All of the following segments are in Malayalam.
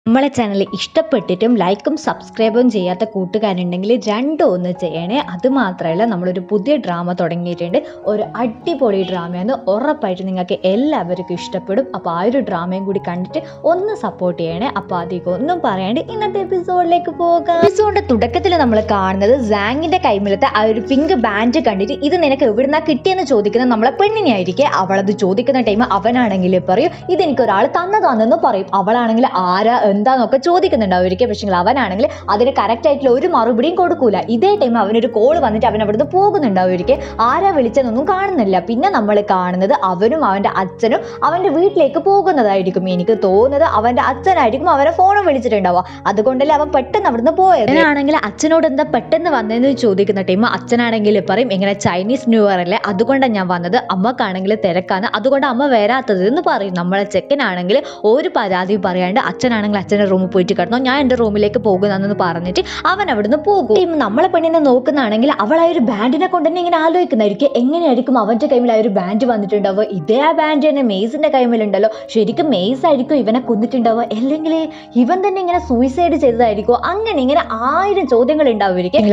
നമ്മളെ ചാനൽ ഇഷ്ടപ്പെട്ടിട്ടും ലൈക്കും സബ്സ്ക്രൈബും ചെയ്യാത്ത കൂട്ടുകാരുണ്ടെങ്കിൽ രണ്ടും ഒന്ന് ചെയ്യണേ. അതുമാത്രമല്ല, നമ്മളൊരു പുതിയ ഡ്രാമ തുടങ്ങിയിട്ടുണ്ട്. ഒരു അടിപൊളി ഡ്രാമയാണ്, ഉറപ്പായിട്ട് നിങ്ങൾക്ക് എല്ലാവർക്കും ഇഷ്ടപ്പെടും. അപ്പോൾ ആ ഒരു ഡ്രാമയും കൂടി കണ്ടിട്ട് ഒന്ന് സപ്പോർട്ട് ചെയ്യണേ. അപ്പോൾ അധികം ഒന്നും പറയാണ്ട് ഇന്നത്തെ എപ്പിസോഡിലേക്ക് പോകാം. എപ്പിസോഡിന്റെ തുടക്കത്തിൽ നമ്മൾ കാണുന്നത് സാങ്ങിന്റെ കൈമിലത്തെ ആ ഒരു പിങ്ക് ബാൻഡ് കണ്ടിട്ട് ഇത് നിനക്ക് എവിടുന്നാ കിട്ടിയെന്ന് ചോദിക്കുന്ന നമ്മളെ പെണ്ണിനെ ആയിരിക്കെ. അവളത് ചോദിക്കുന്ന ടൈം അവനാണെങ്കിൽ പറയും ഇതെനിക്ക് ഒരാൾ തന്നതാണെന്ന് പറയും. അവളാണെങ്കിൽ ആരാ എന്താന്നൊക്കെ ചോദിക്കുന്നുണ്ടാവുമായിരിക്കും. പക്ഷേ അവനാണെങ്കിൽ അതിന് കറക്റ്റ് ആയിട്ടുള്ള ഒരു മറുപടിയും കൊടുക്കൂല. ഇതേ ടൈം അവനൊരു കോള് വന്നിട്ട് അവൻ അവിടുന്ന് പോകുന്നുണ്ടാവുമായിരിക്കും. ആരാ വിളിച്ചെന്നൊന്നും കാണുന്നില്ല. പിന്നെ നമ്മൾ കാണുന്നത് അവനും അവന്റെ അച്ഛനും അവന്റെ വീട്ടിലേക്ക് പോകുന്നതായിരിക്കും. എനിക്ക് തോന്നുന്നത് അവന്റെ അച്ഛനായിരിക്കും അവനെ ഫോണും വിളിച്ചിട്ടുണ്ടാവുക. അതുകൊണ്ടല്ലേ അവൻ പെട്ടെന്ന് അവിടുന്ന് പോയത്. അവനാണെങ്കിൽ അച്ഛനോട് എന്താ പെട്ടെന്ന് വന്നതെന്ന് ചോദിക്കുന്ന ടൈം അച്ഛനാണെങ്കിൽ പറയും ഇങ്ങനെ ചൈനീസ് ന്യൂ ഇയർ അല്ലേ, അതുകൊണ്ടാണ് ഞാൻ വന്നത്, അമ്മക്കാണെങ്കിൽ തിരക്കാണ്, അതുകൊണ്ട് അമ്മ വരാത്തത് എന്ന് പറയും. നമ്മളെ ചെക്കനാണെങ്കിൽ ഒരു പരാതി പറയാണ്ട് അച്ഛനാണെങ്കിൽ അച്ഛൻ്റെ റൂമിൽ പോയിട്ട് കിടന്നോ, ഞാൻ എൻ്റെ റൂമിലേക്ക് പോകുന്നതെന്ന് പറഞ്ഞിട്ട് അവൻ അവിടുന്ന് പോകും. നമ്മളെ പെണ്ണിനെ നോക്കുന്നതാണെങ്കിൽ അവൾ ആ ഒരു ബാൻഡിനെ കൊണ്ട് തന്നെ ഇങ്ങനെ ആലോചിക്കുന്നതായിരിക്കും എങ്ങനെയായിരിക്കും അവൻ്റെ കൈമിൽ ആ ഒരു ബാൻഡ് വന്നിട്ടുണ്ടാവുക. ഇതേ ആ ബാൻഡ് തന്നെ മെയ്സിന്റെ കൈമിലുണ്ടല്ലോ, ശരിക്കും മെയ്സ് ആയിരിക്കും ഇവനെ കൊന്നിട്ടുണ്ടാവുക, അല്ലെങ്കിൽ ഇവൻ തന്നെ ഇങ്ങനെ സൂയിസൈഡ് ചെയ്തതായിരിക്കും. അങ്ങനെ ഇങ്ങനെ 1000 ചോദ്യങ്ങൾ ഉണ്ടാവുമായിരിക്കും.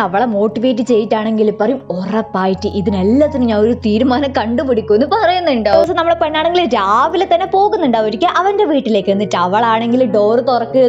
അവളെ മോട്ടിവേറ്റ് ചെയ്തിട്ടാണെങ്കിൽ പറയും ഉറപ്പായിട്ട് ഇതിനെല്ലാത്തിനും ഞാൻ ഒരു തീരുമാനം കണ്ടുപിടിക്കും എന്ന് പറയുന്നുണ്ടാവും. നമ്മളെ പെണ്ണാണെങ്കിൽ രാവിലെ തന്നെ പോകുന്നുണ്ടാവുമായിരിക്കും അവന്റെ വീട്ടിലേക്ക്. എന്നിട്ട് അവളാണെങ്കിൽ ഡോർ തുറക്ക്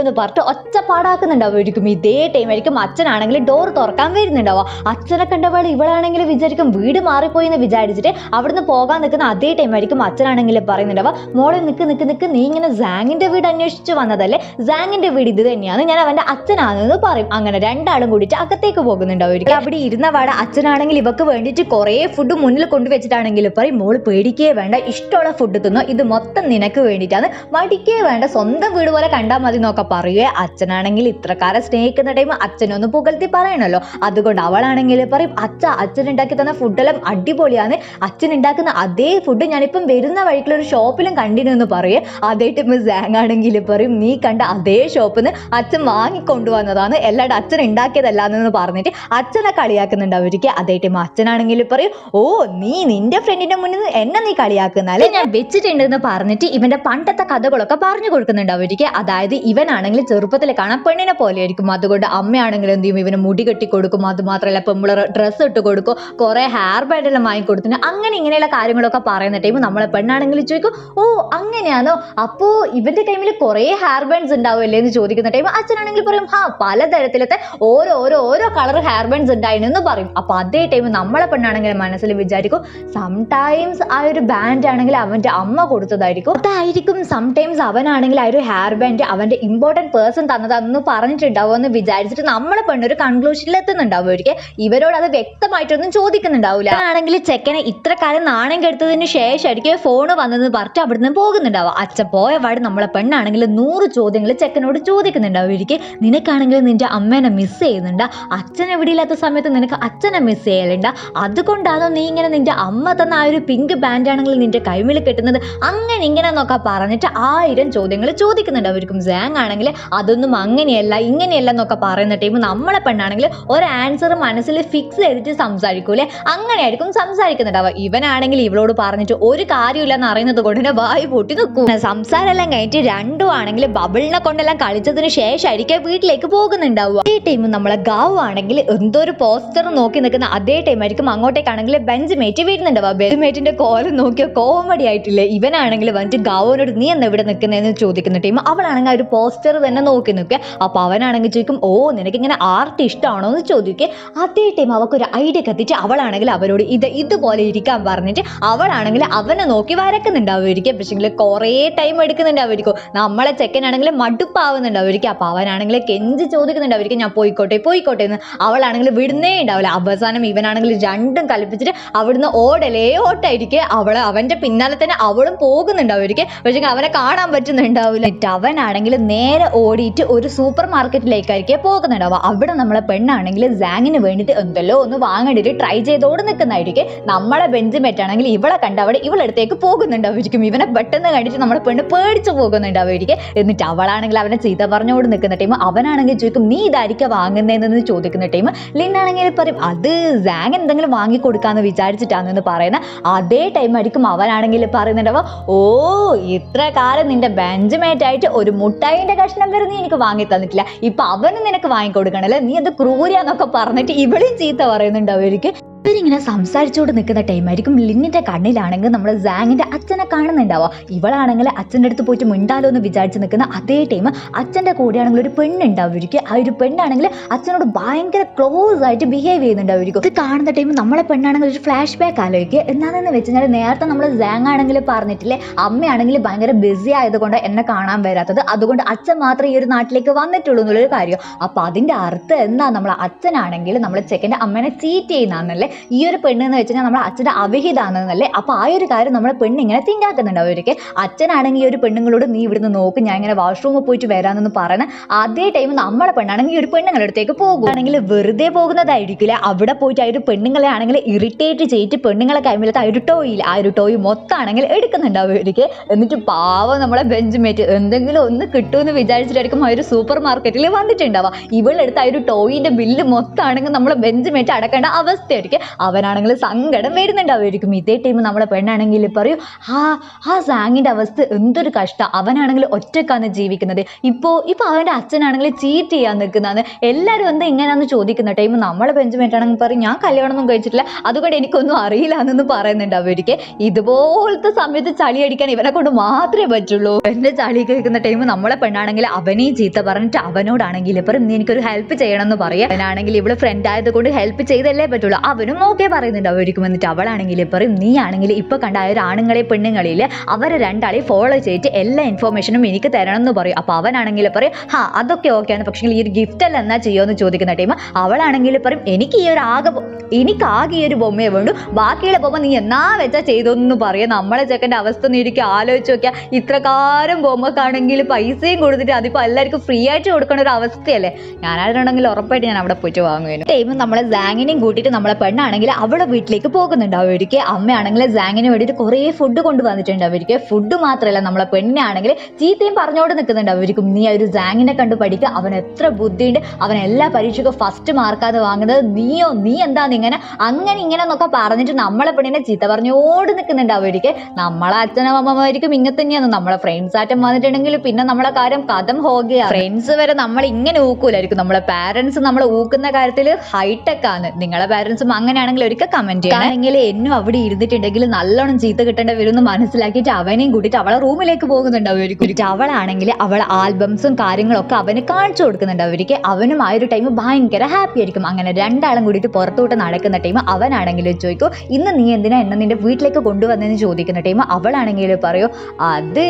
എന്ന് പറഞ്ഞിട്ട് ഒച്ചപ്പാടാക്കുന്നുണ്ടാവുമായിരിക്കും. ഇതേ ടൈം ആയിരിക്കും അച്ഛനാണെങ്കിൽ ഡോർ തുറക്കാൻ വരുന്നുണ്ടാവുക. അച്ഛനെ കണ്ടവൾ ഇവളാണെങ്കിൽ വിചാരിക്കും വീട് മാറിപ്പോയി എന്ന് വിചാരിച്ചിട്ട് അവിടുന്ന് പോകാൻ നിൽക്കുന്ന അതേ ടൈം ആയിരിക്കും അച്ഛനാണെങ്കിൽ പറയുന്നുണ്ടാവുക മോളെ നിക്ക് നീ ഇങ്ങനെ സാങ്ങിന്റെ വീട് അന്വേഷിച്ച് വന്നതല്ലേ, സാങ്ങിന്റെ വീട് ഇത് തന്നെയാണ്, ഞാൻ അവന്റെ അച്ഛനാണെന്ന് പറയും. അങ്ങനെ രണ്ടാളും കൂടിയിട്ട് അകത്തേക്ക് പോകുന്നുണ്ടാവുമായിരിക്കും. അവിടെ ഇരുന്ന വാട അച്ഛനാണെങ്കിൽ ഇവക്ക് വേണ്ടിയിട്ട് കുറേ ഫുഡ് മുന്നിൽ കൊണ്ടുവച്ചിട്ടാണെങ്കിൽ പറയും മോള് പേടിക്കേ വേണ്ട, ഇഷ്ടമുള്ള ഫുഡ് തിന്നോ, ഇത് മൊത്തം നിനക്ക് വേണ്ടിയിട്ടാണ്, മടിക്കേ വേണ്ട, സ്വന്തം വീട് പോലെ കണ്ടാൽ മതി എന്നൊക്കെ പറയുവേ. അച്ഛനാണെങ്കിൽ ഇത്രക്കാരെ സ്നേഹിക്കുന്ന ടൈം അച്ഛനൊന്ന് പുകഴ്ത്തി പറയണല്ലോ. അതുകൊണ്ട് അവളാണെങ്കിൽ പറയും അച്ഛൻ ഉണ്ടാക്കി തന്ന ഫുഡെല്ലാം അടിപൊളിയാണ്, അച്ഛൻ ഉണ്ടാക്കുന്ന അതേ ഫുഡ് ഞാനിപ്പം വരുന്ന വഴിക്കുള്ള ഒരു ഷോപ്പിലും കണ്ടിരുന്നു പറയേ. അതേ ടൈം സാങ് ആണെങ്കിൽ പറയും നീ കണ്ട അതേ ഷോപ്പിൽ നിന്ന് അച്ഛൻ വാങ്ങിക്കൊണ്ടുവന്നതാണ്, എല്ലാവരും അച്ഛൻ ഉണ്ടാക്കിയതല്ലാന്ന് പറഞ്ഞിട്ട് അച്ഛനെ കളിയാക്കുന്നുണ്ടാവുമായിരിക്കും. അതേ ടൈം അച്ഛനാണെങ്കിൽ പറയും ഓ നീ നിന്റെ ഫ്രണ്ടിന്റെ മുന്നിൽ എന്നെ നീ കളിയാക്കുന്നാലേ ഞാൻ വെച്ചിട്ടുണ്ടെന്ന് പറഞ്ഞിട്ട് ഇവന്റെ പണ്ടത്തെ കഥകളൊക്കെ പറഞ്ഞു കൊടുക്കുന്നുണ്ടാവുമായിരിക്കും. അതായത് ഇവനാണെങ്കിൽ ചെറുപ്പത്തിൽ കാണാൻ പെണ്ണിനെ പോലെ ആയിരിക്കും, അതുകൊണ്ട് അമ്മയാണെങ്കിൽ എന്ത് ചെയ്യും ഇവന് മുടി കെട്ടി കൊടുക്കും, അത് മാത്രമല്ല പെമ്പിളർ ഡ്രസ്സ് ഇട്ട് കൊടുക്കും, കുറെ ഹെയർ ബാൻഡ് എല്ലാം വാങ്ങിക്കൊടുത്തിന്, അങ്ങനെ ഇങ്ങനെയുള്ള കാര്യങ്ങളൊക്കെ പറയുന്ന ടൈം നമ്മളെ പെണ്ണാണെങ്കിൽ ചോദിക്കും ഓ അങ്ങനെയാണോ, അപ്പോ ഇവന്റെ കൈമിൽ കുറെ ഹെയർ ബാൻഡ്സ് ഉണ്ടാവുമല്ലേ എന്ന് ചോദിക്കുന്ന ടൈം അച്ഛനാണെങ്കിൽ പറയും പലതരത്തിലത്തെ ഓരോ കളർ ഹെയർ ബാൻഡ്സ് ഉണ്ടായിരുന്നു പറയും. അപ്പൊ അതേ ടൈം നമ്മളെ പെണ്ണാണെങ്കിൽ മനസ്സിൽ വിചാരിക്കും സംടൈംസ് ആ ഒരു ബാൻഡ് ആണെങ്കിൽ അവന്റെ അമ്മ കൊടുത്തതായിരിക്കും, അതായിരിക്കും സംടൈംസ് അവനാണെങ്കിൽ ആ ഒരു ഹെയർ ബാൻഡ് അവന്റെ ഇമ്പോർട്ടന്റ് പേഴ്സൺ തന്നതാണെന്ന് പറഞ്ഞിട്ടുണ്ടാവും എന്ന് വിചാരിച്ചിട്ട് നമ്മളെ പെണ്ണൊരു കൺക്ലൂഷനിൽ എത്തുന്നുണ്ടാവുമായിരിക്കും. ഇവരോട് അത് വ്യക്തമായിട്ടൊന്നും ചോദിക്കുന്നുണ്ടാവില്ല. ആണെങ്കിൽ ചെക്കനെ ഇത്ര കാലം നാണം കെടുത്തതിന് ശേഷമായിരിക്കും ഫോണ് വന്നതെന്ന് പറഞ്ഞിട്ട് അവിടുന്ന് പോകുന്നുണ്ടാവുക. അച്ഛൻ പോയപാട് നമ്മളെ പെണ്ണാണെങ്കിൽ 100 ചോദ്യങ്ങൾ ചെക്കനോട് ചോദിക്കുന്നുണ്ടാവുമായിരിക്കും. നിനക്കാണെങ്കിൽ നിന്റെ അമ്മേനെ മിസ് ചെയ്യുന്നുണ്ട്, അച്ഛൻ എവിടെ ഇല്ലാത്ത സമയത്ത് നിനക്ക് അച്ഛനെ മിസ് ചെയ്യലുണ്ട്, അതുകൊണ്ടാണോ നീ ഇങ്ങനെ നിന്റെ അമ്മ തന്ന ആ ഒരു പിങ്ക് ബാൻഡ് ആണെങ്കിൽ നിന്റെ കൈമിൽ കെട്ടുന്നത്, അങ്ങനെ ഇങ്ങനെ എന്നൊക്കെ പറഞ്ഞിട്ട് 1000 ചോദ്യങ്ങൾ ചോദിക്കുന്നുണ്ടാവുമായിരിക്കും. സാങ് ആണെങ്കിൽ അതൊന്നും അങ്ങനെയല്ല ഇങ്ങനെയല്ല എന്നൊക്കെ പറയുന്ന ടൈം നമ്മളെ പെണ്ണാണെങ്കിൽ ഒരു ആൻസർ മനസ്സിൽ ഫിക്സ് ചെയ്തിട്ട് സംസാരിക്കൂലേ, അങ്ങനെയായിരിക്കും സംസാരിക്കുന്നുണ്ടാവുക. ഇവനാണെങ്കിൽ ഇവളോട് പറഞ്ഞിട്ട് ഒരു കാര്യമില്ലെന്ന് അറിയുന്നത് കൊണ്ട് തന്നെ വായി പൊട്ടി നിൽക്കും. സംസാരമെല്ലാം കഴിഞ്ഞിട്ട് രണ്ടും ആണെങ്കിൽ ബബിളിനെ കൊണ്ടെല്ലാം കളിച്ചതിന് ശേഷമായിരിക്കും വീട്ടിലേക്ക് പോകുന്നുണ്ടാവുക. ഈ ടൈം നമ്മളെ ഗാവ് ആണെങ്കിൽ എന്തോ ഒരു പോസ്റ്റർ നോക്കി നിൽക്കുന്ന അതേ ടൈം ആയിരിക്കും അങ്ങോട്ടേക്കാണെങ്കിൽ ബെഞ്ച് വരുന്നുണ്ടാവുക. ബെഞ്ച് കോലം നോക്കിയ കോമഡി ആയിട്ടില്ലേ. ഇവനാണെങ്കിൽ വന്നിട്ട് ഗാവോനോട് നീ എന്നാ ഇവിടെ നിൽക്കുന്നതെന്ന് ചോദിക്കുന്ന ടൈം അവളാണെങ്കിൽ ആ ഒരു പോസ്റ്റർ തന്നെ നോക്കി നിൽക്കുക. അപ്പൊ അവനാണെങ്കിൽ ചോദിക്കും ഓ നിനക്ക് ഇങ്ങനെ ആർട്ട് ഇഷ്ടമാണോ എന്ന് ചോദിക്കുക. അതേ ടൈം അവക്കൊരു ഐഡിയ കത്തിച്ച് അവളാണെങ്കിൽ അവരോട് ഇതുപോലെ ഇരിക്കാൻ പറഞ്ഞിട്ട് അവളാണെങ്കിൽ അവനെ നോക്കി വരക്കുന്നുണ്ടാവുമായിരിക്കും. പക്ഷേ കുറേ ടൈം എടുക്കുന്നുണ്ടാവുമായിരിക്കും. നമ്മളെ ചെക്കനാണെങ്കിൽ മടുപ്പാവുന്നുണ്ടാവുമായിരിക്കും. അപ്പൊ അവനാണെങ്കിൽ കെഞ്ചി ചോദിക്കുന്നുണ്ടാവുമായിരിക്കും ഞാൻ പോയിക്കോട്ടെ എന്ന്. അവളാണെങ്കിൽ വിടുന്നേ ഉണ്ടാവില്ല. അവസാനം ഇവനാണെങ്കിൽ രണ്ടും കൽപ്പിച്ചിട്ട് അവിടുന്ന് ഓട്ടായിരിക്കും. അവന്റെ പിന്നാലെ തന്നെ അവളും പോകുന്നുണ്ടാവുമായിരിക്കും. പക്ഷേ അവനെ കാണാൻ പറ്റുന്നുണ്ടാവില്ല. അവനാണെങ്കിൽ നേരെ ഓടിയിട്ട് ഒരു സൂപ്പർ മാർക്കറ്റിലേക്കായിരിക്കും പോകുന്നുണ്ടാവുക. അവിടെ നമ്മളെ പെണ്ണാണെങ്കിൽ സാങ്ങിന് വേണ്ടിയിട്ട് എന്തെല്ലോ ഒന്ന് വാങ്ങേണ്ടിട്ട് ട്രൈ ചെയ്തോട് നിൽക്കുന്നതായിരിക്കും. നമ്മളെ ബെഞ്ചിമേറ്റാണെങ്കിൽ ഇവളെ കണ്ട് അവിടെ ഇവളടുത്തേക്ക് പോകുന്നുണ്ടാവുമായിരിക്കും. ഇവനെ പെട്ടെന്ന് കണ്ടിട്ട് നമ്മളെ പെണ്ണ് പേടിച്ചു പോകുന്നുണ്ടാവുമായിരിക്കും. എന്നിട്ട് അവളാണെങ്കിൽ അവനെ ചീത്ത പറഞ്ഞോട് നിൽക്കുന്ന ടൈം അവനാണെങ്കിൽ ചോദിക്കും നീ ഇതായിരിക്കും വാങ്ങുന്നതെന്ന് ചോദിക്കുന്ന ടൈം ലിന്നാണെങ്കിൽ പറയും അത് സാങ് എന്തെങ്കിലും വാങ്ങിക്കൊടുക്കാന്ന് വിചാരിച്ചിട്ടാണെന്ന് പറയുന്ന അതേ ടൈം ആയിരിക്കും അവനാണെങ്കിൽ പറയുന്നുണ്ടാവുക ഓ ഇത്ര കാലം നിന്റെ ബെഞ്ചുമേറ്റ് ആയിട്ട് ഒരു മുട്ടായിന്റെ കഷ്ണം വരെ നീ എനിക്ക് വാങ്ങി തന്നിട്ടില്ല, ഇപ്പൊ അവനും നിനക്ക് വാങ്ങിക്കൊടുക്കണല്ലേ, നീ അത് ക്രൂരിയാന്നൊക്കെ പറഞ്ഞിട്ട് ഇവളെയും ചീത്ത പറയുന്നുണ്ട് അവർക്ക്. ഇവരിങ്ങനെ സംസാരിച്ചുകൊണ്ട് നിൽക്കുന്ന ടൈമായിരിക്കും ലിന്നിന്റെ കണ്ണിലാണെങ്കിൽ നമ്മൾ സാങ്ങിന്റെ അച്ഛനെ കാണുന്നുണ്ടാവുക. ഇവളാണെങ്കിൽ അച്ഛൻ്റെ അടുത്ത് പോയിട്ട് മിണ്ടാലോ എന്ന് വിചാരിച്ച് നിൽക്കുന്ന അതേ ടൈം അച്ഛൻ്റെ കൂടെയാണെങ്കിൽ ഒരു പെണ്ണുണ്ടാവുമായിരിക്കും. ആ ഒരു പെണ്ണാണെങ്കിൽ അച്ഛനോട് ഭയങ്കര ക്ലോസ് ആയിട്ട് ബിഹേവ് ചെയ്യുന്നുണ്ടാവുമായിരിക്കും. ഇത് കാണുന്ന ടൈം നമ്മളെ പെണ്ണാണെങ്കിൽ ഒരു ഫ്ലാഷ് ബാക്ക് ആലോചിക്കുക. എന്താണെന്ന് വെച്ച് കഴിഞ്ഞാൽ നേരത്തെ നമ്മൾ സാങ് ആണെങ്കിൽ പറഞ്ഞിട്ടില്ലേ, അമ്മയാണെങ്കിൽ ഭയങ്കര ബിസി ആയതുകൊണ്ട് എന്നെ കാണാൻ വരാത്തത്, അതുകൊണ്ട് അച്ഛൻ മാത്രമേ ഈ ഒരു നാട്ടിലേക്ക് വന്നിട്ടുള്ളൂ എന്നുള്ളൊരു കാര്യം. അപ്പൊ അതിന്റെ അർത്ഥം എന്താ, നമ്മളെ അച്ഛനാണെങ്കിൽ നമ്മളെ ചെക്കൻ്റെ അമ്മേനെ ചീറ്റ് ചെയ്യുന്നതാണല്ലേ ഈ ഒരു പെണ്ണെന്ന് വെച്ച് കഴിഞ്ഞാൽ നമ്മളെ അച്ഛൻ്റെ അവിഹിതാണെന്നല്ലേ. അപ്പൊ ആ ഒരു കാര്യം നമ്മളെ പെണ്ണ് ഇങ്ങനെ തിങ്കാക്കുന്നുണ്ട് അവർക്ക്. അച്ഛനാണെങ്കിൽ ഈ ഒരു പെണ്ണുങ്ങളോട് നീ ഇവിടുന്ന് നോക്ക്, ഞാൻ ഇങ്ങനെ വാഷ്റൂമിൽ പോയിട്ട് വരാമെന്ന് പറയുന്ന അതേ ടൈം നമ്മളെ പെണ്ണാണെങ്കിൽ ഈ ഒരു പെണ്ണുങ്ങളുടെ അടുത്തേക്ക് പോകുകയാണെങ്കിൽ വെറുതെ പോകുന്നതായിരിക്കില്ല, അവിടെ പോയിട്ട് ആ ഒരു പെണ്ണുങ്ങളെ ആണെങ്കിൽ ഇറിറ്റേറ്റ് ചെയ്തിട്ട് പെണ്ണുങ്ങളെ കൈമിലത്തെ ആ ഒരു ടോയിൽ ആ ഒരു ടോയ് മൊത്തമാണെങ്കിൽ എടുക്കുന്നുണ്ട് അവർക്ക്. എന്നിട്ട് പാവം നമ്മളെ ബെഞ്ചുമേറ്റ് എന്തെങ്കിലും ഒന്ന് കിട്ടുമെന്ന് വിചാരിച്ചിട്ടായിരിക്കും ആ ഒരു സൂപ്പർ മാർക്കറ്റിൽ വന്നിട്ടുണ്ടാവുക. ഇവളെടുത്ത് ആ ഒരു ടോയിന്റെ ബില്ല് മൊത്തമാണെങ്കിൽ നമ്മളെ ബെഞ്ചുമേറ്റ് അടക്കേണ്ട അവസ്ഥയായിരിക്കും. അവനാണെങ്കിൽ സങ്കടം വരുന്നുണ്ടാവുമായിരിക്കും. ഇതേ ടൈം നമ്മളെ പെണ്ണാണെങ്കിൽ പറയും, ആ സാങ്ങിന്റെ അവസ്ഥ എന്തൊരു കഷ്ടം, അവനാണെങ്കിൽ ഒറ്റക്കാണ് ജീവിക്കുന്നത്, ഇപ്പൊ അവന്റെ അച്ഛനാണെങ്കിൽ ചീറ്റ് ചെയ്യാൻ നിൽക്കുന്നതാണ്, എല്ലാവരും എന്താ ഇങ്ങനെയാന്ന് ചോദിക്കുന്ന ടൈം നമ്മളെ ബെഞ്ചുമേറ്റ് ആണെങ്കിൽ പറയും, ഞാൻ കല്യാണമൊന്നും കഴിച്ചിട്ടില്ല, അതുകൊണ്ട് എനിക്കൊന്നും അറിയില്ല എന്നൊന്നും പറയുന്നുണ്ട് അവർക്ക്. ഇതുപോലത്തെ സമയത്ത് ചളി അടിക്കാൻ ഇവനെ കൊണ്ട് മാത്രമേ പറ്റുള്ളൂ. എന്റെ ചളി കേൾക്കുന്ന ടൈം നമ്മളെ പെണ്ണാണെങ്കിൽ അവനെയും ചീത്ത പറഞ്ഞിട്ട് അവനോടാണെങ്കിൽ പറയും, നീ എനിക്കൊരു ഹെൽപ്പ് ചെയ്യണം എന്ന് പറയാം. അവനാണെങ്കിൽ ഇവിടെ ഫ്രണ്ട് ആയത് കൊണ്ട് ഹെൽപ്പ് ചെയ്തല്ലേ പറ്റുള്ളൂ. അവനും ഓക്കെ പറയുന്നുണ്ട് അവർക്ക്. വന്നിട്ട് അവളാണെങ്കിൽ പറയും, നീ ആണെങ്കിൽ ഇപ്പൊ കണ്ട ആ ഒരു ആണുങ്ങളെ പെണ്ണുങ്ങളില് അവരെ രണ്ടാളെ ഫോളോ ചെയ്തിട്ട് എല്ലാ ഇൻഫോർമേഷനും എനിക്ക് തരണം എന്ന് പറയും. അപ്പൊ അവനാണെങ്കിൽ പറയും, അതൊക്കെ ഓക്കെയാണ്, പക്ഷേ ഈ ഒരു ഗിഫ്റ്റ് അല്ല എന്നാ ചെയ്യുമെന്ന് ചോദിക്കുന്ന ടൈം അവളാണെങ്കിൽ പറയും, എനിക്ക് ആകെ ഈ ഒരു ബൊമ്മയെ വേണ്ടു, ബാക്കിയുള്ള ബൊമ്മ നീ എന്നാ വെച്ചാ ചെയ്തോന്ന് പറയാം. നമ്മളെ ചെക്കൻ്റെ അവസ്ഥ നീ എനിക്ക് ആലോചിച്ച് നോക്കിയാൽ ഇത്രക്കാരം ബൊമ്മക്കാണെങ്കിൽ പൈസയും കൊടുത്തിട്ട് അതിപ്പോ എല്ലാവർക്കും ഫ്രീ ആയിട്ട് കൊടുക്കേണ്ട ഒരു അവസ്ഥയല്ലേ. ഞാനാണെന്നുണ്ടെങ്കിൽ ഉറപ്പായിട്ട് ഞാൻ അവിടെ പോയിട്ട് വാങ്ങുവേനും. ടൈം നമ്മളെ സാങ്ങിനെയും കൂട്ടിയിട്ട് നമ്മളെ പെണ്ണാണെങ്കിൽ അവളുടെ വീട്ടിലേക്ക് പോകുന്നുണ്ട് അവർക്ക്. അമ്മയാണെങ്കിൽ സാങ്ങിന് വേണ്ടിയിട്ട് കുറേ ഫുഡ് കൊണ്ടുവന്നിട്ടുണ്ട് അവർക്ക്. ഫുഡ് മാത്രമല്ല നമ്മളെ പെണ്ണാണെങ്കിൽ ചീത്തയും പറഞ്ഞോണ്ട് നിൽക്കുന്നുണ്ട് അവർക്കും, നീ ഒരു സാങ്ങിനെ കണ്ടു പഠിക്കുക, അവൻ എത്ര ബുദ്ധിയുണ്ട്, അവൻ എല്ലാ പരീക്ഷയ്ക്കും ഫസ്റ്റ് മാർക്കാണ് വാങ്ങുന്നത്, നീ എന്താന്ന് അങ്ങനെ എന്നൊക്കെ പറഞ്ഞിട്ട് നമ്മളെ പെണ്ണിനെ ചീത്ത പറഞ്ഞോട് നിൽക്കുന്നുണ്ട് അവർക്ക്. നമ്മളെ അച്ഛനമ്മമാർക്കും ഇങ്ങനെ തന്നെയാണ്. നമ്മളെ ഫ്രണ്ട്സ് ആറ്റം വന്നിട്ടുണ്ടെങ്കിൽ പിന്നെ നമ്മളെ കാര്യം കഥം ഹോകയാണ്. ഫ്രണ്ട്സ് വരെ നമ്മൾ ഇങ്ങനെ ഊക്കൂലായിരിക്കും, നമ്മളെ പാരന്റ്സ് നമ്മളെ ഊക്കുന്ന കാര്യത്തിൽ ഹൈടെക് ആണ്. നിങ്ങളെ പാരന്റ്സും അങ്ങനെയാണെങ്കിൽ ഒരിക്കൽ കമന്റ് ചെയ്യണമെങ്കിൽ എന്നും അവിടെ ഇരുന്നിട്ടുണ്ടെങ്കിൽ നല്ലോണം ചീത്ത കിട്ടേണ്ട വരും എന്ന് മനസ്സിലാക്കിയിട്ട് അവനെയും കൂട്ടിയിട്ട് അവളെ റൂമിലേക്ക് പോകുന്നുണ്ട് അവർക്ക്. അവളാണെങ്കിൽ അവളെ ആൽബംസും കാര്യങ്ങളൊക്കെ അവന് കാണിച്ചു കൊടുക്കുന്നുണ്ട് അവർക്ക്. അവനും ആ ഒരു ടൈം ഭയങ്കര ഹാപ്പി ആയിരിക്കും. അങ്ങനെ രണ്ടാളും കൂടിയിട്ട് പുറത്തോട്ട് നടക്കുന്ന ടൈം അവനാണെങ്കിൽ ചോദിക്കും, ഇന്ന് നീ എന്തിനാ എന്നെ നിന്റെ വീട്ടിലേക്ക് കൊണ്ടുവന്നതെന്ന് ചോദിക്കുന്ന ടൈം അവളാണെങ്കിൽ പറയൂ, അത്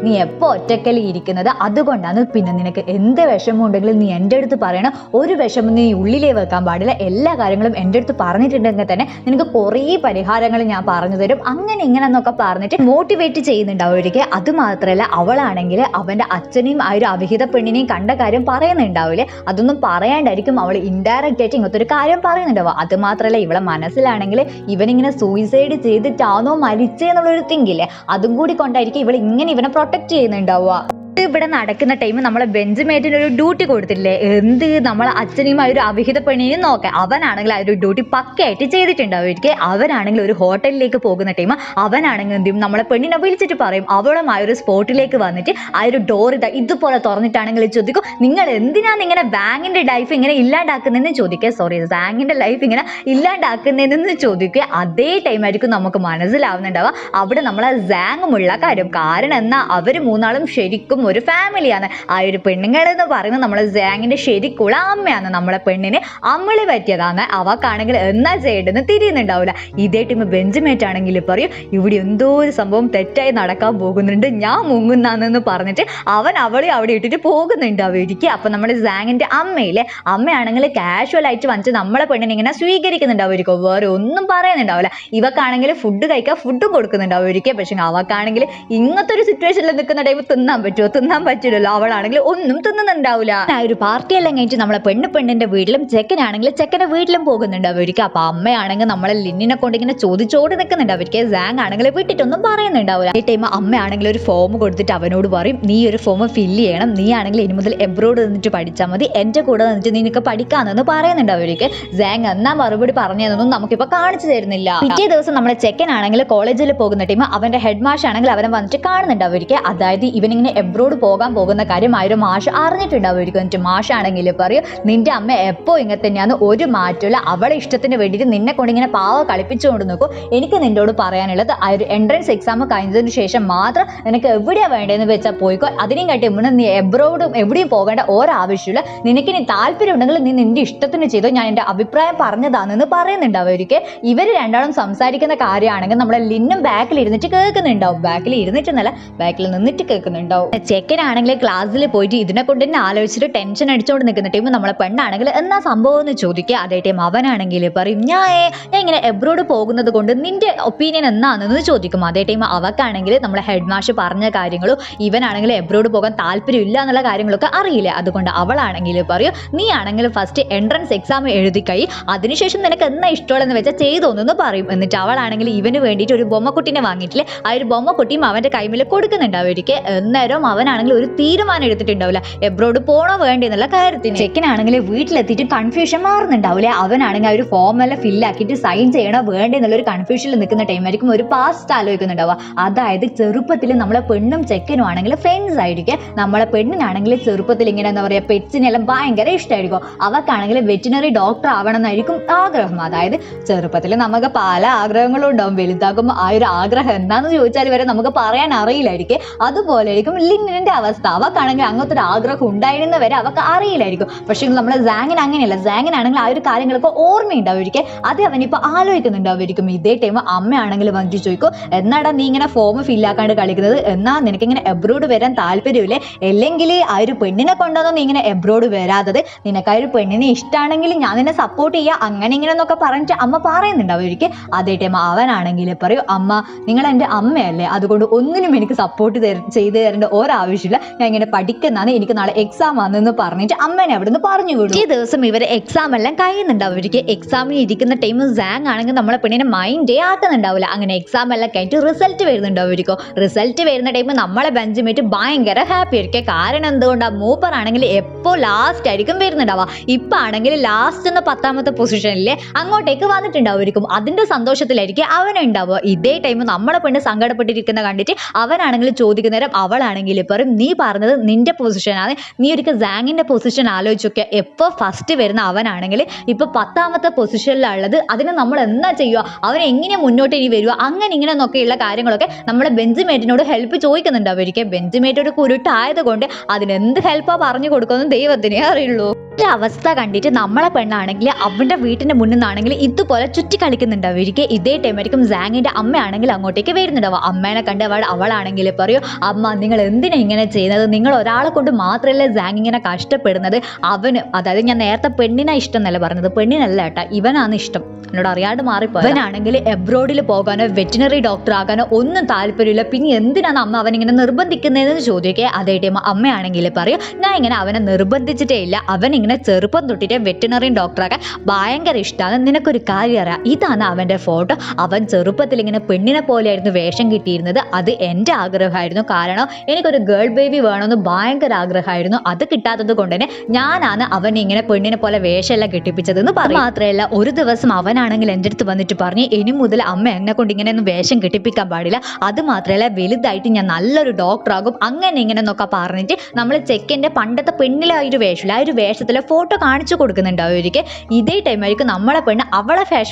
നീ എപ്പോ ഒറ്റക്കല് ഇരിക്കുന്നത് അതുകൊണ്ടാണ്, പിന്നെ നിനക്ക് എന്ത് വിഷമം ഉണ്ടെങ്കിലും നീ എൻ്റെ അടുത്ത് പറയണം, ഒരു വിഷമം നീ ഉള്ളിലേ വെക്കാൻ പാടില്ല, എല്ലാ കാര്യങ്ങളും എൻ്റെ അടുത്ത് പറഞ്ഞിട്ടുണ്ടെങ്കിൽ തന്നെ നിനക്ക് കുറേ പരിഹാരങ്ങൾ ഞാൻ പറഞ്ഞു തരും, അങ്ങനെ ഇങ്ങനെന്നൊക്കെ പറഞ്ഞിട്ട് മോട്ടിവേറ്റ് ചെയ്യുന്നുണ്ട് അവർക്ക്. അത് മാത്രമല്ല അവളാണെങ്കിൽ അവൻ്റെ അച്ഛനെയും ആ ഒരു അവിഹിത പെണ്ണിനെയും കണ്ട കാര്യം പറയുന്നുണ്ടാവില്ലേ, അതൊന്നും പറയാണ്ടായിരിക്കും അവൾ ഇൻഡയറക്റ്റ് ആയിട്ട് ഇങ്ങനത്തെ ഒരു കാര്യം പറയുന്നുണ്ടാവുക. അത് മാത്രമല്ല ഇവളെ മനസ്സിലാണെങ്കിൽ ഇവനിങ്ങനെ സൂയിസൈഡ് ചെയ്തിട്ടാണോ മരിച്ചെന്നുള്ളൊരു തിങ്കില്ലേ, അതും കൂടി കൊണ്ടായിരിക്കും ഇവൾ ഇങ്ങനെ ഇവനെ പ്രൊട്ടക്ട് ചെയ്യുന്നുണ്ടാവുക. ഇവിടെ നടക്കുന്ന ടൈം നമ്മളെ ബെഞ്ചുമേറ്റിന് ഒരു ഡ്യൂട്ടി കൊടുത്തില്ലേ, എന്ത് നമ്മളെ അച്ഛനെയും ആ ഒരു അവിഹിത പെണ്ണിനെയും നോക്കാൻ. അവനാണെങ്കിൽ ആ ഒരു ഡ്യൂട്ടി പക്കയായിട്ട് ചെയ്തിട്ടുണ്ട് അവർക്ക്. അവനാണെങ്കിൽ ഒരു ഹോട്ടലിലേക്ക് പോകുന്ന ടൈം അവനാണെങ്കിൽ എന്ത് ചെയ്യും, നമ്മളെ പെണ്ണിനെ വിളിച്ചിട്ട് പറയും, അവളും ആ ഒരു സ്പോട്ടിലേക്ക് വന്നിട്ട് ആ ഒരു ഡോർ ഇതുപോലെ തുറന്നിട്ടാണെങ്കിൽ ചോദിക്കും, നിങ്ങൾ എന്തിനാണ് ഇങ്ങനെ ബാങ്കിന്റെ ലൈഫ് ഇങ്ങനെ ഇല്ലാണ്ടാക്കുന്നതെന്ന് ചോദിക്കുക, സാങ്ങിന്റെ ലൈഫ് ഇങ്ങനെ ഇല്ലാണ്ടാക്കുന്നതെന്ന് ചോദിക്കുക. അതേ ടൈം ആയിരിക്കും നമുക്ക് മനസ്സിലാവുന്നുണ്ടാവുക അവിടെ നമ്മളെ സാങ്ങുമുള്ള കാര്യം. കാരണം എന്നാ അവര് മൂന്നാളും ശരിക്കും ഒരു ഫാമിലിയാണ്. ആ ഒരു പെണ്ണുങ്ങൾ എന്ന് പറയുന്നത് നമ്മളെ സാങ്ങിന്റെ ശരിക്കുള്ള അമ്മയാണ്. നമ്മളെ പെണ്ണിന് അമ്മളി പറ്റിയതാണ്. അവക്കാണെങ്കിൽ എന്നാ ചെയ്യേണ്ടതെന്ന് തിരിയുന്നുണ്ടാവില്ല. ഇതേ ടീം ബെഞ്ചുമേറ്റ് ആണെങ്കിൽ പറയും, ഇവിടെ എന്തോ ഒരു സംഭവം തെറ്റായി നടക്കാൻ പോകുന്നുണ്ട്, ഞാൻ മുങ്ങുന്നാന്ന് പറഞ്ഞിട്ട് അവൻ അവളെ അവിടെ ഇട്ടിട്ട് പോകുന്നുണ്ട് അവർക്ക്. അപ്പൊ നമ്മുടെ സാങ്ങിന്റെ അമ്മയില്ലേ, അമ്മയാണെങ്കിൽ കാഷ്വൽ ആയിട്ട് വന്നിട്ട് നമ്മളെ പെണ്ണിനെ ഇങ്ങനെ സ്വീകരിക്കുന്നുണ്ട് അവർക്ക്, വേറെ ഒന്നും പറയുന്നുണ്ടാവില്ല. ഇവക്കാണെങ്കിൽ ഫുഡ് കഴിക്കാൻ ഫുഡും കൊടുക്കുന്നുണ്ട് അവർക്ക്. പക്ഷെ അവക്കാണെങ്കിൽ ഇങ്ങനത്തെ ഒരു സിറ്റുവേഷനിൽ നിൽക്കുന്ന ടൈം തിന്നാൻ പറ്റുമോ, തിന്നാൻ പറ്റില്ലല്ലോ. അവളാണെങ്കിൽ ഒന്നും തിന്നുന്നുണ്ടാവില്ല. ആ ഒരു പാർട്ടി എല്ലാം കഴിഞ്ഞിട്ട് നമ്മളെ പെണ്ണിന്റെ വീട്ടിലും ചെക്കനാണെങ്കിൽ ചെക്കന്റെ വീട്ടിലും പോകുന്നുണ്ട് അവർക്ക്. അപ്പൊ അമ്മയാണെങ്കിൽ നമ്മളെ ലിന്നിനെ കൊണ്ട് ഇങ്ങനെ ചോദിച്ചോട് നിൽക്കുന്നുണ്ട് അവർക്ക്. സാങ് ആണെങ്കിൽ വിട്ടിട്ടൊന്നും പറയുന്നുണ്ടാവില്ല. ഈ ടൈം അമ്മയാണെങ്കിൽ ഒരു ഫോം കൊടുത്തിട്ട് അവനോട് പറയും, നീ ഒരു ഫോം ഫില്ല് ചെയ്യണം, നീ ആണെങ്കിൽ ഇനി മുതൽ എബ്രോഡ് നിന്നിട്ട് പഠിച്ചാൽ മതി, എന്റെ കൂടെ നിന്നിട്ട് നിനക്ക് പഠിക്കാമെന്ന് പറയുന്നുണ്ട് അവർക്ക്. സാങ് എന്നാ മറുപടി പറഞ്ഞതൊന്നും നമുക്കിപ്പോ കാണിച്ചു തരുന്നില്ല. പിറ്റേ ദിവസം നമ്മളെ ചെക്കനാണെങ്കിൽ കോളേജിൽ പോകുന്ന ടൈം അവന്റെ ഹെഡ് മാഷ് ആണെങ്കിൽ അവനെ വന്നിട്ട് കാണുന്നുണ്ട് അവർക്ക്. അതായത് ഇവനിങ്ങനെ എബ്രോഡ് പോകാൻ പോകുന്ന കാര്യം ആ ഒരു മാഷ് അറിഞ്ഞിട്ടുണ്ട് അവർക്ക്. എന്നിട്ട് മാഷ് ആണെങ്കിൽ പറയും, നിന്റെ അമ്മ എപ്പോ ഇങ്ങനെ തന്നെയാണ്, ഒരു മാറ്റമില്ല, അവളെ ഇഷ്ടത്തിന് വേണ്ടിയിട്ട് നിന്നെ കൊണ്ട് ഇങ്ങനെ പാവ കളിപ്പിച്ചുകൊണ്ട് നോക്കും. എനിക്ക് നിന്നോട് പറയാനുള്ളത് ആ ഒരു എൻട്രൻസ് എക്സാം കഴിഞ്ഞതിന് ശേഷം മാത്രം നിനക്ക് എവിടെയാ വേണ്ടതെന്ന് വെച്ചാൽ പോയിക്കോ, അതിനും കാട്ടി മുന്നേ നീ എബ്രോഡും എവിടെയും പോകേണ്ട ഒരാവശ്യമില്ല, നിനക്ക് ഇനി താല്പര്യം ഉണ്ടെങ്കിൽ നീ നിന്റെ ഇഷ്ടത്തിന് ചെയ്തോ, ഞാൻ എൻ്റെ അഭിപ്രായം പറഞ്ഞതാണെന്ന് പറയുന്നുണ്ട് അവർക്ക്. ഇവർ രണ്ടാളും സംസാരിക്കുന്ന കാര്യമാണെങ്കിൽ നമ്മളെ ലിന്നും ബാക്കിൽ ഇരുന്നിട്ട് കേൾക്കുന്നുണ്ടാവും. ബാക്കിൽ ഇരുന്നിട്ടെന്നല്ല, ബാക്കിൽ നിന്നിട്ട് കേൾക്കുന്നുണ്ടാവും. ചെക്കനാണെങ്കിൽ ക്ലാസ്സിൽ പോയിട്ട് ഇതിനെ കൊണ്ട് തന്നെ ആലോചിച്ചിട്ട് ടെൻഷൻ അടിച്ചുകൊണ്ട് നിൽക്കുന്ന ടൈം നമ്മളെ പെണ്ണാണെങ്കിൽ എന്നാ സംഭവം എന്ന് ചോദിക്കുക. അതേ ടൈം അവനാണെങ്കിൽ പറയും, ഞാൻ ഇങ്ങനെ എബ്രോഡ് പോകുന്നത് കൊണ്ട് നിന്റെ ഒപ്പീനിയൻ എന്നാണെന്ന് ചോദിക്കും. അതേ ടൈം അവക്കാണെങ്കിൽ നമ്മളെ ഹെഡ് മാഷ് പറഞ്ഞ കാര്യങ്ങളും ഇവനാണെങ്കിൽ എബ്രോഡ് പോകാൻ താല്പര്യമില്ല എന്നുള്ള കാര്യങ്ങളൊക്കെ അറിയില്ല. അതുകൊണ്ട് അവളാണെങ്കിൽ പറയും, നീ ആണെങ്കിൽ ഫസ്റ്റ് എൻട്രൻസ് എക്സാം എഴുതിക്കൈ, അതിനുശേഷം നിനക്ക് എന്നാ ഇഷ്ടമുള്ളതെന്ന് വെച്ചാൽ ചെയ്തോന്നു പറയും. എന്നിട്ട് അവളാണെങ്കിൽ ഇവന് വേണ്ടിയിട്ട് ഒരു ബൊമ്മക്കുട്ടിനെ വാങ്ങിയിട്ടില്ലേ, ആ ഒരു ബൊമ്മക്കുട്ടിയും അവന്റെ കൈമിൽ കൊടുക്കുന്നുണ്ട് അവർക്ക്. എന്നേരം അവനാണെങ്കിൽ ഒരു തീരുമാനം എടുത്തിട്ടുണ്ടാവില്ല എബ്രോഡ് പോണോ വേണ്ടി എന്നുള്ള കാര്യത്തിന്. ചെക്കനാണെങ്കിൽ വീട്ടിലെത്തിയിട്ട് കൺഫ്യൂഷൻ മാറുന്നുണ്ടാവില്ലേ. അവനാണെങ്കിൽ ആ ഒരു ഫോം എല്ലാം ഫില്ലാക്കിയിട്ട് സൈൻ ചെയ്യണോ വേണ്ടി എന്നുള്ളൊരു കൺഫ്യൂഷനിൽ നിൽക്കുന്ന ടൈമായിരിക്കും ഒരു പാസ്റ്റ് ആലോചിക്കുന്നുണ്ടാവുക. അതായത് ചെറുപ്പത്തിൽ നമ്മളെ പെണ്ണും ചെക്കനും ആണെങ്കിൽ ഫ്രണ്ട്സ് ആയിരിക്കും. നമ്മളെ പെണ്ണിനാണെങ്കിൽ ചെറുപ്പത്തിൽ ഇങ്ങനെ എന്താ പറയുക പെറ്റ്സിനെല്ലാം ഭയങ്കര ഇഷ്ടമായിരിക്കും. അവക്കാണെങ്കിൽ വെറ്റിനറി ഡോക്ടർ ആവണം എന്നായിരിക്കും ആഗ്രഹം. അതായത് ചെറുപ്പത്തിൽ നമുക്ക് പല ആഗ്രഹങ്ങളും ഉണ്ടാവും, വലുതാകുമ്പോൾ ആ ഒരു ആഗ്രഹം എന്താണെന്ന് ചോദിച്ചാൽ വരെ നമുക്ക് പറയാൻ അറിയില്ലായിരിക്കും. അതുപോലെ ആയിരിക്കും ലിന്നിന്റെ അവസ്ഥ. അവക്കാണെങ്കിൽ അങ്ങനത്തെ ഒരു ആഗ്രഹം ഉണ്ടായിരുന്നവരെ അവർക്ക് അറിയില്ലായിരിക്കും. പക്ഷെ നമ്മളെ സാങ്ങിന് അങ്ങനെയല്ല. സാങ്ങിനാണെങ്കിൽ ആ ഒരു കാര്യങ്ങളൊക്കെ ഓർമ്മയുണ്ടാവുമായിരിക്കും. അത് അവനിപ്പോൾ ആലോചിക്കുന്നുണ്ടാവുമായിരിക്കും. ഇതേ ടൈം അമ്മയാണെങ്കിൽ വന്നിട്ട് ചോദിക്കും, എന്നാടാ നീ ഇങ്ങനെ ഫോം ഫില്ലാക്കാണ്ട് കളിക്കുന്നത്, എന്നാ നിനക്കിങ്ങനെ എബ്രോഡ് വരാൻ താല്പര്യമില്ലേ, അല്ലെങ്കിൽ ആ ഒരു പെണ്ണിനെ കൊണ്ടൊന്നും നീ ഇങ്ങനെ എബ്രോഡ് വരാത്തത്, നിനക്ക് ആ ഒരു പെണ്ണിനെ ഇഷ്ടമാണെങ്കിൽ ഞാൻ നിന്നെ സപ്പോർട്ട് ചെയ്യാം, അങ്ങനെ ഇങ്ങനെ എന്നൊക്കെ പറഞ്ഞിട്ട് അമ്മ പറയുന്നുണ്ടാവുമായിരിക്കും. അതേ ടൈം അവനാണെങ്കിൽ പറയും, അമ്മ നിങ്ങൾ എൻ്റെ അമ്മയല്ലേ, അതുകൊണ്ട് ഒന്നിനും എനിക്ക് സപ്പോർട്ട് ചെയ്ത് തരേണ്ട ഒരാവശ്യമില്ല, ഞാൻ ഇങ്ങനെ പഠിക്കുന്നതാണ്, എനിക്ക് നാളെ എക്സാം ആണെന്ന് പറഞ്ഞിട്ട് അമ്മേനെ അവിടെ നിന്ന് പറഞ്ഞു വിടും. ഈ ദിവസം ഇവർ എക്സാം എല്ലാം കഴിയുന്നുണ്ടാവുമായിരിക്കും. എക്സാമിന് ഇരിക്കുന്ന ടൈം സാങ് ആണെങ്കിൽ നമ്മളെ പെണ്ണിനെ മൈൻഡേ ആക്കുന്നുണ്ടാവില്ല. അങ്ങനെ എക്സാം എല്ലാം കഴിഞ്ഞിട്ട് റിസൾട്ട് വരുന്നുണ്ടാവുമായിരിക്കും. റിസൾട്ട് വരുന്ന ടൈം നമ്മളെ ബെഞ്ചുമേറ്റ് ഭയങ്കര ഹാപ്പി ആയിരിക്കും. കാരണം എന്തുകൊണ്ടാ, മൂപ്പർ ആണെങ്കിൽ എപ്പോൾ ലാസ്റ്റ് ആയിരിക്കും വരുന്നുണ്ടാവുക. ഇപ്പൊ ആണെങ്കിൽ ലാസ്റ്റ് എന്ന 10ാമത്തെ പൊസിഷനിലെ അങ്ങോട്ടേക്ക് വന്നിട്ടുണ്ടാവുമായിരിക്കും. അതിന്റെ സന്തോഷത്തിലായിരിക്കും അവനുണ്ടാവുക. ഇതേ ടൈം നമ്മളെ പെണ്ണ് സങ്കടപ്പെട്ടിരിക്കുന്ന കണ്ടിട്ട് അവനാണെങ്കിൽ ചോദിക്കുന്ന നേരം അവളാണെങ്കിൽ പറയും, നീ പറഞ്ഞത് നിന്റെ പൊസിഷനാണ്, നീ ഒരിക്കൽ സാങ്ങിന്റെ പൊസിഷൻ ആലോചിച്ചൊക്കെ എപ്പോൾ ഫസ്റ്റ് വരുന്ന അവനാണെങ്കിൽ ഇപ്പൊ 10ാമത്തെ പൊസിഷനിലുള്ളത്, അതിന് നമ്മൾ എന്താ ചെയ്യുക, അവൻ എങ്ങനെ മുന്നോട്ട് ഇനി വരിക, അങ്ങനെ ഇങ്ങനെ എന്നൊക്കെയുള്ള കാര്യങ്ങളൊക്കെ നമ്മളെ ബെഞ്ചുമേറ്റിനോട് ഹെൽപ്പ് ചോദിക്കുന്നുണ്ട് അവർക്ക്. ബെഞ്ചുമേറ്റ് ഒരു കുരുട്ടായത് കൊണ്ട് അതിനെന്ത് ഹെൽപ്പാ പറഞ്ഞു കൊടുക്കുമെന്ന് ദൈവത്തിനേ അറിയുള്ളൂ. ഈ അവസ്ഥ കണ്ടിട്ട് നമ്മളെ പെണ്ണാണെങ്കിൽ അവന്റെ വീട്ടിന്റെ മുന്നിൽ നിന്നാണെങ്കിൽ ഇതുപോലെ ചുറ്റി കളിക്കുന്നുണ്ട് അവർക്ക്. ഇതേ ടൈമായിരിക്കും സാങ്ങിന്റെ അമ്മയാണെങ്കിൽ അങ്ങോട്ടേക്ക് വരുന്നുണ്ടാവുക. അമ്മേനെ കണ്ട് അവളാണെങ്കിൽ പറയും, അമ്മ നിങ്ങൾ എന്തിനാ ഇങ്ങനെ ചെയ്യുന്നത്, നിങ്ങൾ ഒരാളെ കൊണ്ട് മാത്രമല്ലേ സാങ് ഇങ്ങനെ കഷ്ടപ്പെടുന്നത്, അവന്, അതായത് ഞാൻ നേരത്തെ പെണ്ണിനാ ഇഷ്ടം എന്നല്ല പറഞ്ഞത്, പെണ്ണിനല്ല കേട്ടാ, ഇവനാണ് ഇഷ്ടം, എന്നോട് അറിയാണ്ട് മാറിപ്പോ. അവനാണെങ്കിൽ എബ്രോഡിൽ പോകാനോ വെറ്റിനറി ഡോക്ടർ ആകാനോ ഒന്നും താല്പര്യമില്ല, പിന്നെ എന്തിനാണ് അമ്മ അവനിങ്ങനെ നിർബന്ധിക്കുന്നതെന്ന് ചോദിക്കുക. അതേ ടൈം അമ്മയാണെങ്കിൽ പറയും, ഞാൻ ഇങ്ങനെ അവനെ നിർബന്ധിച്ചിട്ടേ ഇല്ല, അവൻ ഇങ്ങനെ ചെറുപ്പം തൊട്ടിട്ട് വെറ്റിനറി ഡോക്ടറാക്കാൻ ഭയങ്കര ഇഷ്ടമാണ്. നിനക്കൊരു കാര്യം അറിയാം, ഇതാണ് അവന്റെ ഫോട്ടോ, അവൻ ചെറുപ്പത്തിൽ ഇങ്ങനെ പെണ്ണിനെ പോലെയായിരുന്നു വേഷം കിട്ടിയിരുന്നത്, അത് എൻ്റെ ആഗ്രഹമായിരുന്നു, കാരണം എനിക്കൊരു ഗേൾ ബേബി വേണമെന്ന് ഭയങ്കര ആഗ്രഹമായിരുന്നു, അത് കിട്ടാത്തത് കൊണ്ട് തന്നെ ഞാനാണ് അവനെ ഇങ്ങനെ പെണ്ണിനെ പോലെ വേഷമെല്ലാം കെട്ടിപ്പിച്ചതെന്ന് പറയും. മാത്രമല്ല ഒരു ദിവസം അവനാണെങ്കിൽ എൻ്റെ അടുത്ത് വന്നിട്ട് പറഞ്ഞു, ഇനി മുതൽ അമ്മ എന്നെ കൊണ്ട് ഇങ്ങനെയൊന്നും വേഷം കെട്ടിപ്പിക്കാൻ പാടില്ല, അത് മാത്രമല്ല വലുതായിട്ട് ഞാൻ നല്ലൊരു ഡോക്ടറാകും, അങ്ങനെ ഇങ്ങനെ എന്നൊക്കെ പറഞ്ഞിട്ട് നമ്മൾ ചെക്കൻ്റെ പണ്ടത്തെ പെണ്ണിലെ ആ ഒരു വേഷമില്ല, ആ ഒരു വേഷത്തിലെ ഫോട്ടോ കാണിച്ചു കൊടുക്കുന്നുണ്ടാവും അവർക്ക്. ഇതേ ടൈമായിരിക്കും നമ്മളെ പെണ്ണ് അവളെ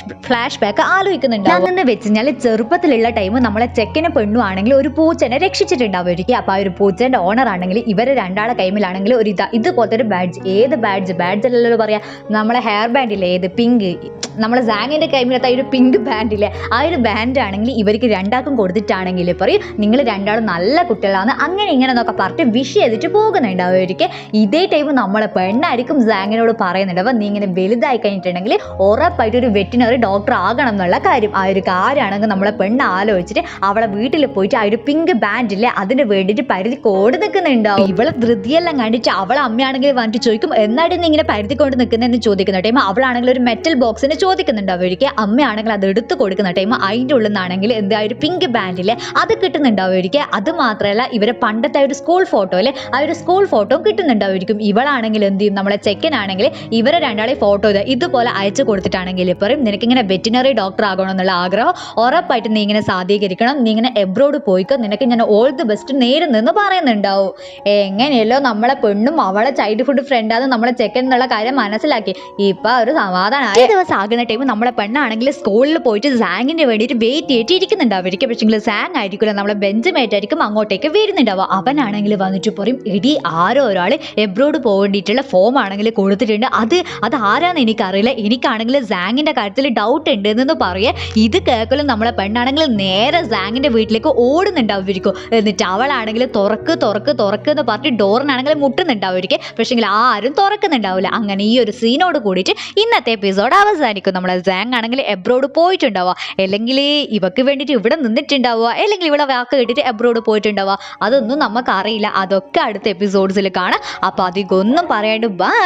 ഫ്ലാഷ് ബാക്ക് ആലോചിക്കുന്നുണ്ടാവും. എന്ന് വെച്ച് കഴിഞ്ഞാൽ ചെറുപ്പത്തിലുള്ള ടൈം നമ്മളെ ചെക്കനും പെണ്ണും ആണെങ്കിൽ ഒരു പൂച്ചനെ രക്ഷിച്ചിട്ടുണ്ടാവും അവർക്ക്. അപ്പൊ ആ ഒരു പൂച്ചേന്റെ ഓണർ ആണെങ്കിൽ ഇവരെ രണ്ടാളെ കൈമിലാണെങ്കിൽ ഒരു ഇതുപോലത്തെ ഒരു ബാഡ്ജ്, ഏത് ബാഡ്ജ് അല്ലല്ലോ പറയാ, നമ്മളെ ഹെയർ ബാൻഡില്ലേ, ഏത് പിങ്ക്, നമ്മളെ സാങ്ങിന്റെ കൈമിലത്തെ ഒരു പിങ്ക് ബാൻഡില്ലേ, ആ ഒരു ബാൻഡ് ആണെങ്കിൽ ഇവർക്ക് രണ്ടാൾക്കും കൊടുത്തിട്ടാണെങ്കിൽ പറയും, നിങ്ങൾ രണ്ടാളും നല്ല കുട്ടികളാണ്, അങ്ങനെ ഇങ്ങനെ എന്നൊക്കെ പറഞ്ഞിട്ട് വിഷ് ചെയ്തിട്ട് പോകുന്നുണ്ടാവും അവർക്ക്. ഇതേ ടൈം നമ്മളെ പെണ്ണായിരിക്കും വീണ്ടും സാങ്ങിനോട് പറയുന്നുണ്ട്, അപ്പോൾ നീ ഇങ്ങനെ വലുതായി കഴിഞ്ഞിട്ടുണ്ടെങ്കിൽ ഉറപ്പായിട്ട് ഒരു വെറ്റിനറി ഡോക്ടർ ആകണം എന്നുള്ള കാര്യം. ആ ഒരു കാര്യമാണെങ്കിൽ നമ്മളെ പെണ്ണ് ആലോചിച്ചിട്ട് അവളെ വീട്ടിൽ പോയിട്ട് ആ ഒരു പിങ്ക് ബാൻഡില്ലേ അതിന് വേണ്ടിയിട്ട് പരിധി കോട് നിൽക്കുന്നുണ്ടാവും. ഇവളെ ധൃതിയെല്ലാം കണ്ടിട്ട് അവളെ അമ്മയാണെങ്കിൽ വന്നിട്ട് ചോദിക്കും, എന്നായിട്ട് നീ ഇങ്ങനെ പരിധി കൊണ്ട് നിൽക്കുന്നതെന്ന് ചോദിക്കുന്ന ടൈം അവളാണെങ്കിൽ ഒരു മെറ്റൽ ബോക്സിന് ചോദിക്കുന്നുണ്ട്. അവർക്ക് അമ്മയാണെങ്കിൽ അത് എടുത്ത് കൊടുക്കുന്ന ടൈം അതിൻ്റെ ഉള്ളിൽ നിന്നാണെങ്കിൽ എന്താ ഒരു പിങ്ക് ബാൻഡില്ലേ അത് കിട്ടുന്നുണ്ടാവുമായിരിക്കും. അത് മാത്രമല്ല ഇവരെ പണ്ടത്തെ ഒരു സ്കൂൾ ഫോട്ടോയില് ആ ഒരു സ്കൂൾ ഫോട്ടോ കിട്ടുന്നുണ്ടാവുമായിരിക്കും. ഇവളാണെങ്കിൽ എന്ത് ചെയ്യും, നമ്മളെ ചെക്കനാണെങ്കിൽ ഇവരെ രണ്ടാളെ ഫോട്ടോ ഇതുപോലെ അയച്ചു കൊടുത്തിട്ടാണെങ്കിൽ പറയും നിനക്കിങ്ങനെ വെറ്റിനറി ഡോക്ടർ ആകണം എന്നുള്ള ആഗ്രഹം ഉറപ്പായിട്ട് നീ ഇങ്ങനെ സാധീകരിക്കണം, നീ ഇങ്ങനെ എബ്രോഡ് പോയിക്കോ, നിനക്ക് ഞാൻ ഓൾ ദി ബെസ്റ്റ് നേരുന്നെന്ന് പറയുന്നുണ്ടാവും. എങ്ങനെയല്ലോ നമ്മളെ പെണ്ണും അവളെ ചൈൽഡ്ഹുഡ് ഫ്രണ്ടാന്ന് നമ്മളെ ചെക്കൻ എന്നുള്ള കാര്യം മനസ്സിലാക്കി. ഇപ്പൊ ഒരു സമാധാനമായ ദിവസം ആകുന്ന ടൈം നമ്മളെ പെണ്ണാണെങ്കിൽ സ്കൂളിൽ പോയിട്ട് സാങ്ങിന് വേണ്ടിയിട്ട് വെയിറ്റ് ചെയ്തിട്ട് ഇരിക്കുന്നുണ്ടാവും. പക്ഷേ സാങ് ആയിരിക്കില്ല, നമ്മളെ ബെഞ്ച് മേറ്റ് ആയിരിക്കും അങ്ങോട്ടേക്ക് വരുന്നുണ്ടാവുക. അവനാണെങ്കിൽ വന്നിട്ട് പറയും, എടി ആരോ ഒരാൾ എബ്രോഡ് പോകേണ്ടിയിട്ടുള്ള ഫോം ആണെങ്കിൽ കൊടുത്തിട്ടുണ്ട്, അത് ആരാന്ന് എനിക്കറിയില്ല, എനിക്കാണെങ്കിൽ സാങ്ങിന്റെ കാര്യത്തിൽ ഡൗട്ട് ഉണ്ട് എന്ന് പറയേ. ഇത് കേൾക്കലും നമ്മളെ പെണ്ണാണെങ്കിൽ നേരെ സാങ്ങിന്റെ വീട്ടിലേക്ക് ഓടുന്നുണ്ടാവുമായിരിക്കും. എന്നിട്ട് അവളാണെങ്കിൽ തുറക്ക് എന്ന് പറഞ്ഞിട്ട് ഡോറിനാണെങ്കിൽ മുട്ടുന്നുണ്ടാവുമായിരിക്കും. പക്ഷേ ആരും തുറക്കുന്നുണ്ടാവില്ല. അങ്ങനെ ഈ ഒരു സീനോട് കൂടിയിട്ട് ഇന്നത്തെ എപ്പിസോഡ് അവസാനിക്കും. നമ്മളെ സാങ് ആണെങ്കിൽ എബ്രോഡ് പോയിട്ടുണ്ടാവുക, അല്ലെങ്കിൽ ഇവക്ക് വേണ്ടിയിട്ട് ഇവിടെ നിന്നിട്ടുണ്ടാവുക, അല്ലെങ്കിൽ ഇവിടെ വാക്ക് കേട്ടിട്ട് എബ്രോഡ് പോയിട്ടുണ്ടാവുക, അതൊന്നും നമുക്കറിയില്ല. അതൊക്കെ അടുത്ത എപ്പിസോഡ്സിൽ കാണാം. അപ്പോൾ അധികം ഒന്നും പറയാണ്ട് ബൈ.